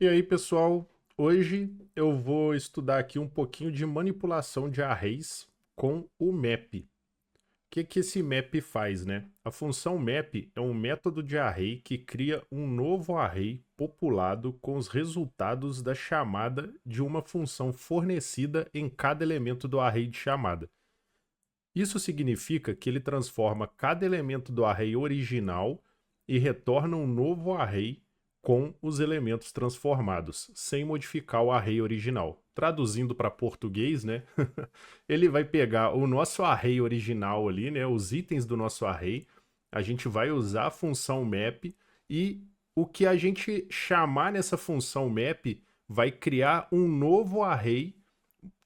E aí, pessoal, hoje eu vou estudar aqui um pouquinho de manipulação de arrays com o map. O que esse map faz, né? A função map é um método de array que cria um novo array populado com os resultados da chamada de uma função fornecida em cada elemento do array de chamada. Isso significa que ele transforma cada elemento do array original e retorna um novo array com os elementos transformados, sem modificar o array original. Traduzindo para português, né? Ele vai pegar o nosso array original ali, né? Os itens do nosso array. A gente vai usar a função map e o que a gente chamar nessa função map vai criar um novo array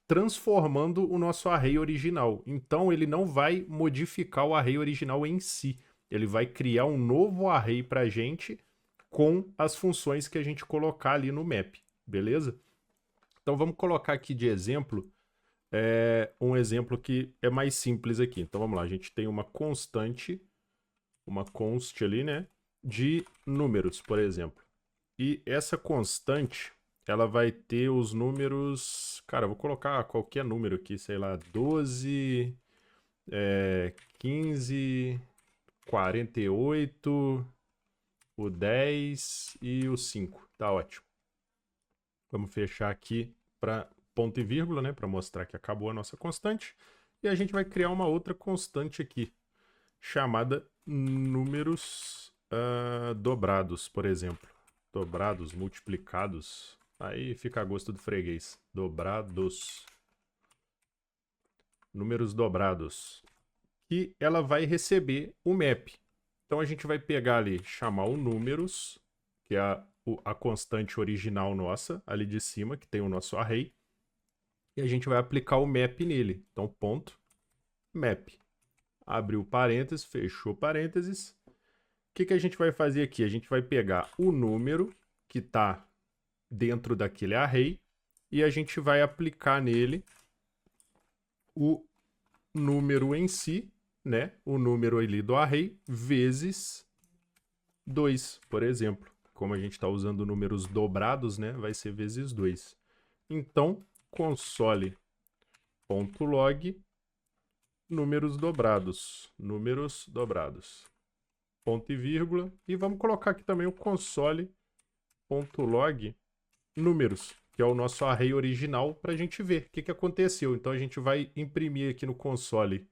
transformando o nosso array original. Então ele não vai modificar o array original em si. Ele vai criar um novo array para a gente com as funções que a gente colocar ali no map, beleza? Então vamos colocar aqui de exemplo um exemplo que é mais simples aqui. Então vamos lá, a gente tem uma constante, uma const ali, né, de números, por exemplo. E essa constante, ela vai ter os números... Cara, eu vou colocar qualquer número aqui, sei lá, 12, 15, 48, o 10 e o 5. Tá ótimo. Vamos fechar aqui para ponto e vírgula, né, para mostrar que acabou a nossa constante. E a gente vai criar uma outra constante aqui, chamada números dobrados, por exemplo. Dobrados, multiplicados. Aí fica a gosto do freguês. Dobrados. Números dobrados. E ela vai receber o map. Então a gente vai pegar ali, chamar o números, que é a constante original nossa, ali de cima, que tem o nosso array. E a gente vai aplicar o map nele. Então, ponto, map. Abriu parênteses, fechou parênteses. O que a gente vai fazer aqui? A gente vai pegar o número que está dentro daquele array e a gente vai aplicar nele o número em si, né? O número ali do array vezes 2, por exemplo. Como a gente está usando números dobrados, né? Vai ser vezes 2. Então, console.log números dobrados. Números dobrados. Ponto e vírgula. E vamos colocar aqui também o console.log números, que é o nosso array original, para a gente ver o que aconteceu. Então a gente vai imprimir aqui no console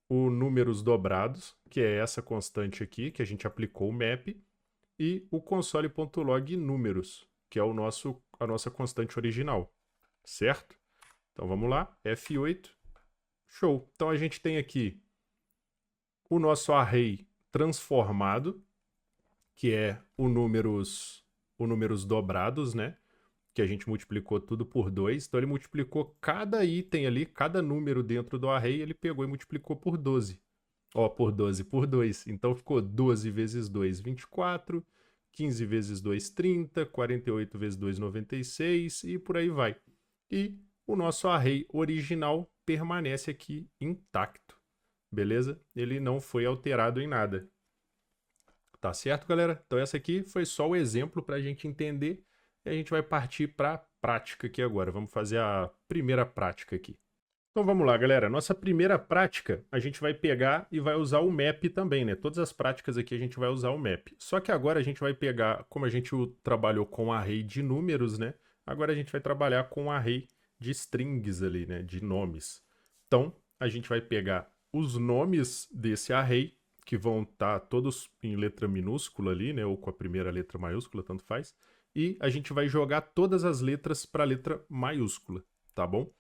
o números dobrados, que é essa constante aqui, que a gente aplicou o map, e o console.log números, que é a nossa constante original, certo? Então vamos lá, F8, show. Então a gente tem aqui o nosso array transformado, que é o números dobrados, né? Que a gente multiplicou tudo por 2. Então ele multiplicou cada item ali, cada número dentro do array, ele pegou e multiplicou por 12. Ó, por 12, por 2. Então ficou 12 vezes 2, 24. 15 vezes 2, 30. 48 vezes 2, 96. E por aí vai. E o nosso array original permanece aqui intacto. Beleza? Ele não foi alterado em nada. Tá certo, galera? Então essa aqui foi só o exemplo para a gente entender. E a gente vai partir para a prática aqui agora. Vamos fazer a primeira prática aqui. Então vamos lá, galera. Nossa primeira prática, a gente vai pegar e vai usar o map também, né? Todas as práticas aqui a gente vai usar o map. Só que agora a gente vai pegar, como a gente trabalhou com array de números, né? Agora a gente vai trabalhar com array de strings ali, né? De nomes. Então, a gente vai pegar os nomes desse array, que vão estar todos em letra minúscula ali, né? Ou com a primeira letra maiúscula, tanto faz. E a gente vai jogar todas as letras para a letra maiúscula, tá bom?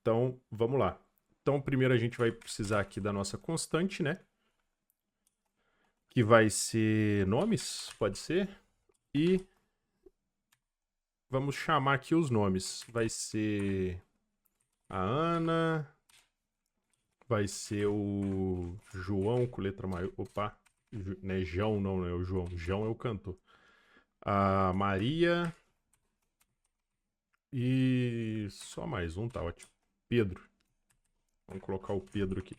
Então, vamos lá. Então, primeiro a gente vai precisar aqui da nossa constante, né? Que vai ser nomes, pode ser. E vamos chamar aqui os nomes. Vai ser a Ana. Vai ser o João com letra maior. Opa, não é João não, é o João. João é o cantor. A Maria. E só mais um, tá ótimo. Pedro. Vamos colocar o Pedro aqui.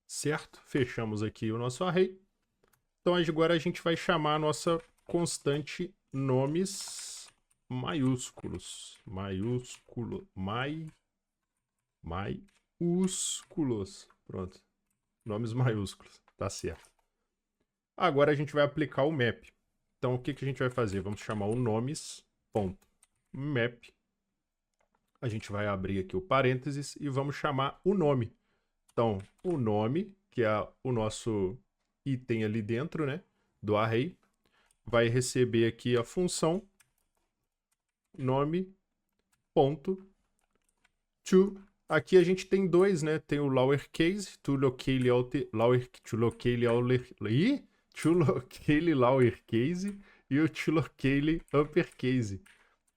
Certo? Fechamos aqui o nosso array. Então agora a gente vai chamar a nossa constante nomes maiúsculos. Maiúsculos. Pronto. Nomes maiúsculos. Tá certo. Agora a gente vai aplicar o map. Então, o que a gente vai fazer? Vamos chamar o nomes.map. A gente vai abrir aqui o parênteses e vamos chamar o nome. Então, o nome, que é o nosso item ali dentro, né, do array, vai receber aqui a função nome.to. Aqui a gente tem dois, né? Tem o lowercase, to locale lowercase e o to locale uppercase.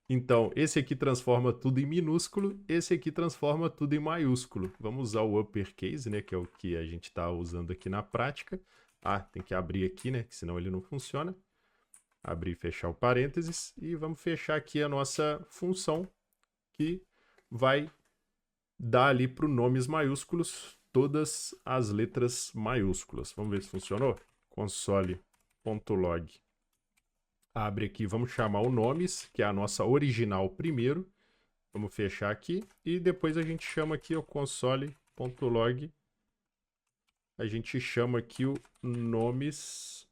Então, esse aqui transforma tudo em minúsculo, esse aqui transforma tudo em maiúsculo. Vamos usar o uppercase, né, que é o que a gente está usando aqui na prática. Ah, tem que abrir aqui, né, que senão ele não funciona. Abrir e fechar o parênteses. E vamos fechar aqui a nossa função, que vai dar ali para o nomes maiúsculos todas as letras maiúsculas. Vamos ver se funcionou? Console.log. Abre aqui, vamos chamar o nomes, que é a nossa original primeiro. Vamos fechar aqui. E depois a gente chama aqui o console.log. A gente chama aqui o nomes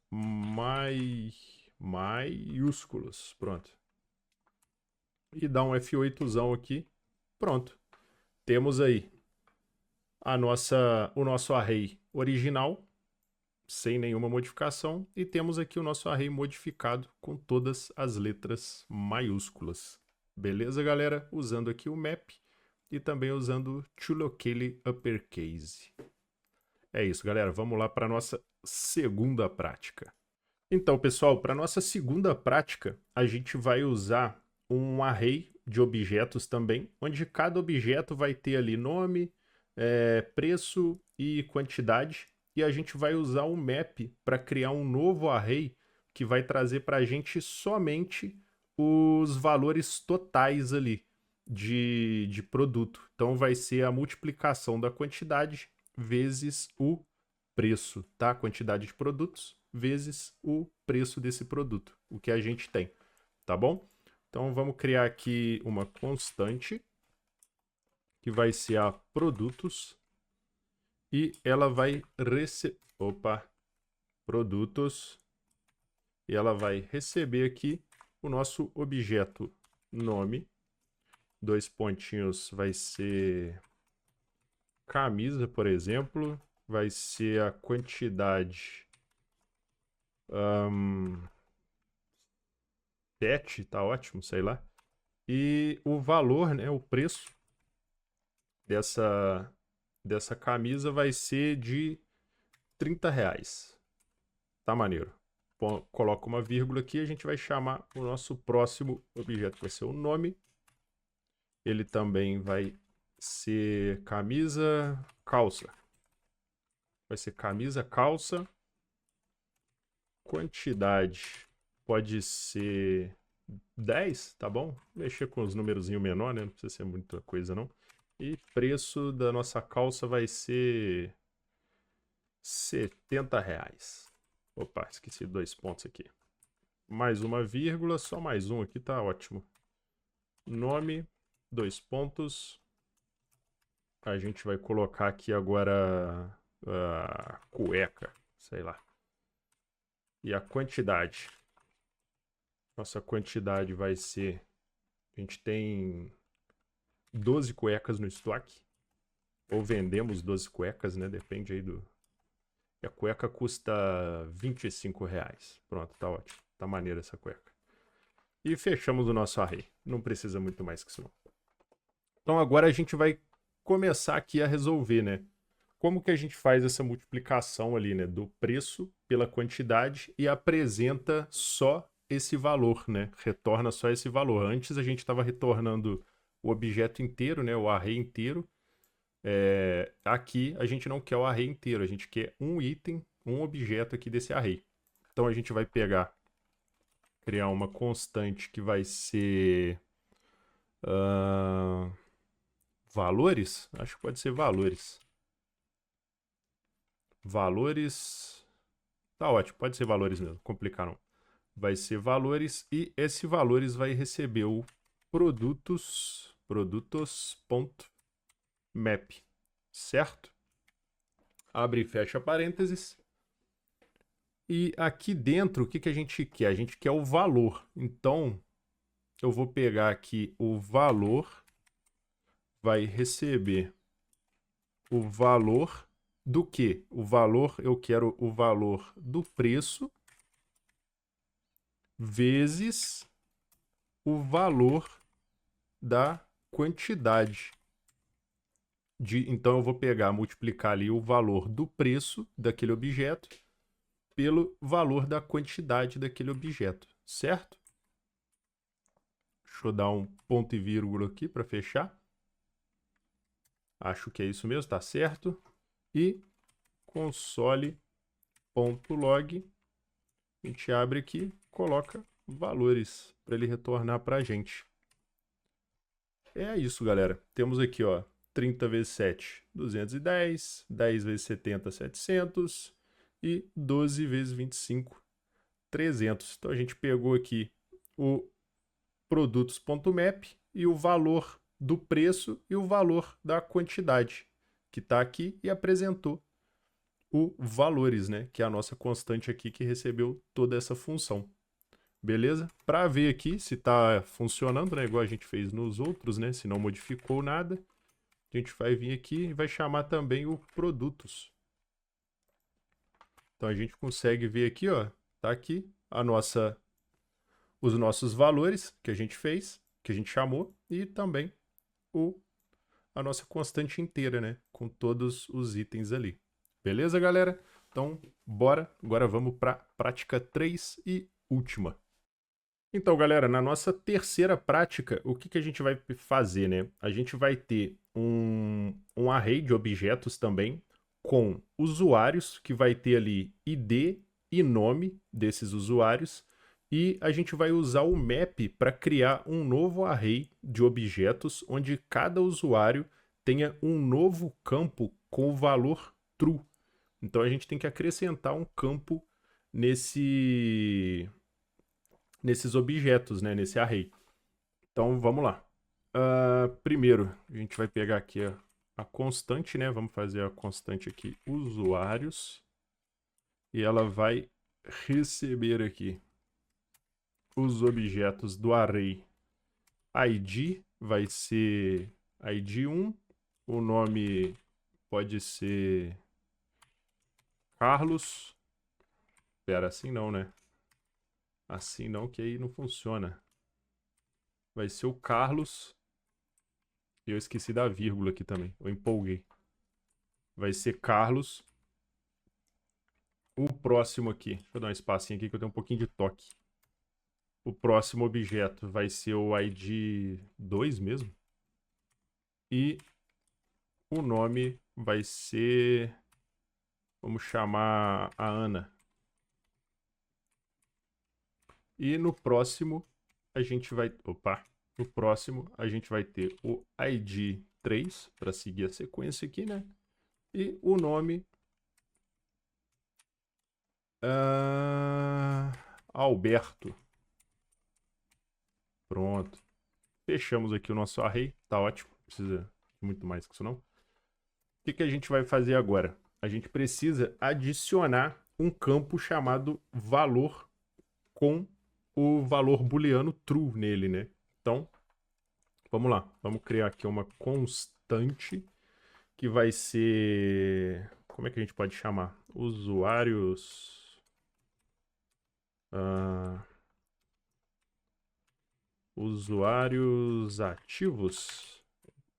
maiúsculos. Pronto. E dá um F8zão aqui. Pronto. Temos aí o nosso array original, sem nenhuma modificação, e temos aqui o nosso array modificado com todas as letras maiúsculas. Beleza, galera? Usando aqui o map e também usando o to locale uppercase. É isso, galera. Vamos lá para a nossa segunda prática. Então, pessoal, para a nossa segunda prática, a gente vai usar um array de objetos também, onde cada objeto vai ter ali nome, preço e quantidade. E a gente vai usar um map para criar um novo array que vai trazer para a gente somente os valores totais ali de produto. Então vai ser a multiplicação da quantidade vezes o preço, tá? Quantidade de produtos vezes o preço desse produto, o que a gente tem, tá bom? Então vamos criar aqui uma constante que vai ser a produtos. E ela vai receber... produtos. E ela vai receber aqui o nosso objeto nome. 2 pontinhos vai ser camisa, por exemplo. Vai ser a quantidade... 7, tá ótimo, sei lá. E o valor, né, o preço dessa camisa vai ser de R$30. Tá maneiro. Bom, coloca uma vírgula aqui e a gente vai chamar o nosso próximo objeto, que vai ser o nome. Ele também vai ser camisa, calça. Vai ser camisa, calça. Quantidade pode ser 10, tá bom? Mexer com os numerozinhos menor, né? Não precisa ser muita coisa, não. E preço da nossa calça vai ser R$70. Opa, esqueci 2 pontos aqui. Mais uma vírgula, só mais um aqui, tá ótimo. Nome, 2 pontos. A gente vai colocar aqui agora a cueca, sei lá. E a quantidade. Nossa quantidade vai ser... A gente tem 12 cuecas no estoque. Ou vendemos 12 cuecas, né? Depende aí do... E a cueca custa R$25. Pronto, tá ótimo. Tá maneira essa cueca. E fechamos o nosso array. Não precisa muito mais que isso não. Então agora a gente vai começar aqui a resolver, né? Como que a gente faz essa multiplicação ali, né? Do preço pela quantidade e apresenta só esse valor, né? Retorna só esse valor. Antes a gente estava retornando o objeto inteiro, né? O array inteiro. Aqui a gente não quer o array inteiro, a gente quer um item, um objeto aqui desse array. Então a gente vai criar uma constante que vai ser valores, acho que pode ser valores. Valores, tá ótimo, pode ser valores mesmo, complicar não. vai ser valores e esse valores vai receber o produtos.map, certo? Abre e fecha parênteses. E aqui dentro, o que a gente quer? A gente quer o valor. Então, eu vou pegar aqui o valor, vai receber o valor do quê? O valor, eu quero o valor do preço vezes o valor da quantidade. Então, eu vou pegar, multiplicar ali o valor do preço daquele objeto pelo valor da quantidade daquele objeto, certo? Deixa eu dar um ponto e vírgula aqui para fechar. Acho que é isso mesmo, tá certo. E console.log, a gente abre aqui, coloca valores para ele retornar para a gente. É isso, galera. Temos aqui, ó, 30 vezes 7, 210, 10 vezes 70, 700 e 12 vezes 25, 300. Então a gente pegou aqui o produtos.map e o valor do preço e o valor da quantidade que está aqui e apresentou o valores, né? Que é a nossa constante aqui que recebeu toda essa função. Beleza? Para ver aqui se está funcionando, né? Igual a gente fez nos outros, né? Se não modificou nada, a gente vai vir aqui e vai chamar também o produtos. Então a gente consegue ver aqui, ó, tá aqui os nossos valores que a gente fez, que a gente chamou, e também a nossa constante inteira, né? Com todos os itens ali. Beleza, galera? Então, bora. Agora vamos para prática 3 e última. Então, galera, na nossa terceira prática, o que a gente vai fazer, né? A gente vai ter um array de objetos também, com usuários, que vai ter ali ID e nome desses usuários, e a gente vai usar o map para criar um novo array de objetos, onde cada usuário tenha um novo campo com o valor true. Então a gente tem que acrescentar um campo nesses objetos, né, nesse array. Então vamos lá. Primeiro, a gente vai pegar aqui a constante, né? Vamos fazer a constante aqui, usuários. E ela vai receber aqui os objetos do array ID, vai ser ID1, o nome pode ser Carlos. Espera, assim não, né? Assim não, que aí não funciona. Vai ser o Carlos. E eu esqueci da vírgula aqui também, eu empolguei. Vai ser Carlos. O próximo aqui, deixa eu dar um espacinho aqui que eu tenho um pouquinho de toque. O próximo objeto vai ser o ID 2 mesmo. E o nome vai ser... Vamos chamar a Ana. E no próximo a gente vai... Opa! No próximo a gente vai ter o ID 3, para seguir a sequência aqui, né? E o nome... Alberto. Pronto. Fechamos aqui o nosso array. Tá ótimo. Não precisa de muito mais que isso, não. O que a gente vai fazer agora? A gente precisa adicionar um campo chamado valor com o valor booleano true nele, né? Então, vamos lá. Vamos criar aqui uma constante que vai ser... Como é que a gente pode chamar? Usuários... usuários ativos.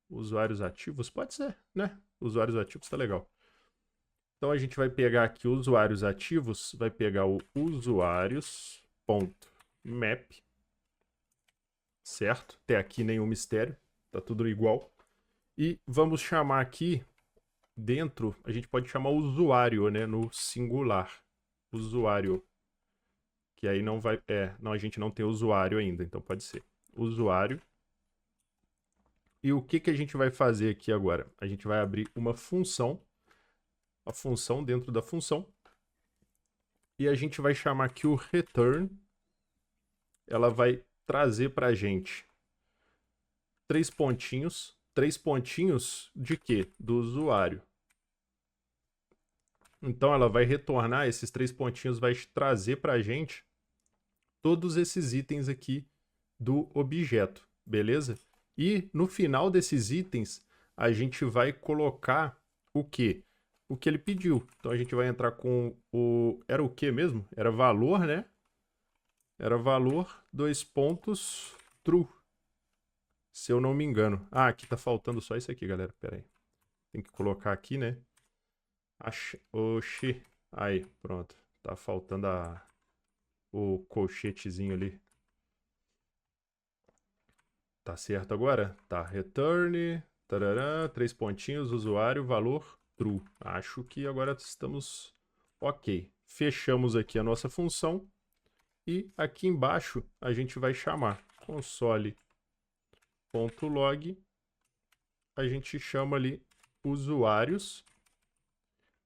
Usuários ativos? Pode ser, né? Usuários ativos tá legal. Então a gente vai pegar aqui usuários ativos, vai pegar o usuários.map, certo? Até aqui nenhum mistério, tá tudo igual. E vamos chamar aqui dentro, a gente pode chamar usuário, né, no singular. Usuário. Que aí não vai... não, a gente não tem usuário ainda, então pode ser usuário. E o que a gente vai fazer aqui agora? A gente vai abrir uma função, a função dentro da função, e a gente vai chamar aqui o return ela vai trazer para a gente 3 pontinhos. 3 pontinhos de quê? Do usuário. Então ela vai retornar, esses 3 pontinhos vai trazer para a gente todos esses itens aqui do objeto, beleza? E no final desses itens, a gente vai colocar o quê? O que ele pediu. Então a gente vai entrar com o... Era o que mesmo? Era valor, né? Era valor, 2 pontos, true. Se eu não me engano. Ah, aqui tá faltando só isso aqui, galera. Pera aí. Tem que colocar aqui, né? Oxi. Aí, pronto. Tá faltando o colchetezinho ali. Tá certo agora? Tá. Return. Tarará, 3 pontinhos, usuário, valor, true. Acho que agora estamos ok. Fechamos aqui a nossa função. E aqui embaixo a gente vai chamar console.log. A gente chama ali usuários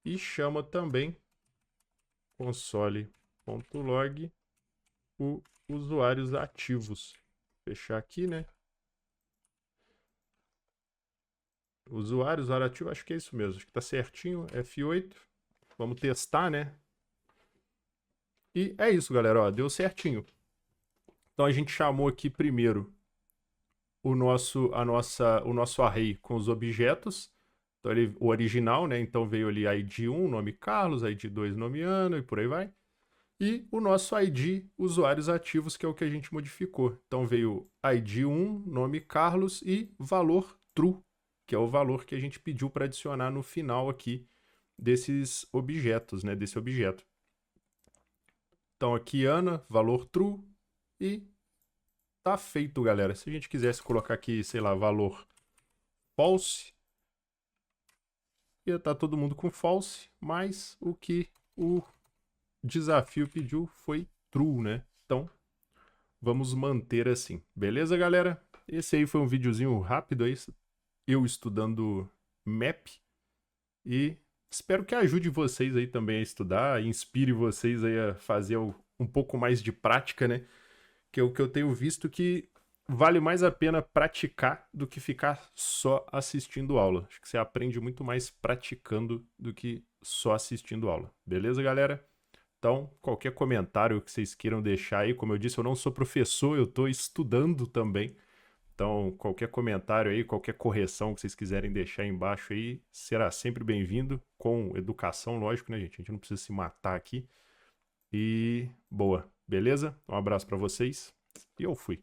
e chama também console.log o usuários ativos. Fechar aqui, né? Usuário ativo, acho que é isso mesmo. Acho que tá certinho. F8. Vamos testar, né? E é isso, galera. Ó, deu certinho. Então a gente chamou aqui primeiro o nosso array com os objetos. Então, o original, né? Então veio ali ID 1, nome Carlos, ID 2, nome Ana e por aí vai. E o nosso ID, usuários ativos, que é o que a gente modificou. Então veio ID 1, nome Carlos e valor true, que é o valor que a gente pediu para adicionar no final aqui desses objetos, né? Desse objeto. Então aqui Ana, valor true e tá feito, galera. Se a gente quisesse colocar aqui, sei lá, valor false, ia estar todo mundo com false, mas o que o desafio pediu foi true, né? Então, vamos manter assim. Beleza, galera? Esse aí foi um videozinho rápido aí, eu estudando map, e espero que ajude vocês aí também a estudar, inspire vocês aí a fazer um pouco mais de prática, né? Que é o que eu tenho visto que vale mais a pena praticar do que ficar só assistindo aula. Acho que você aprende muito mais praticando do que só assistindo aula. Beleza, galera? Então, qualquer comentário que vocês queiram deixar aí, como eu disse, eu não sou professor, eu estou estudando também. Então, qualquer comentário aí, qualquer correção que vocês quiserem deixar aí embaixo aí, será sempre bem-vindo, com educação, lógico, né, gente? A gente não precisa se matar aqui. E boa, beleza? Um abraço para vocês e eu fui.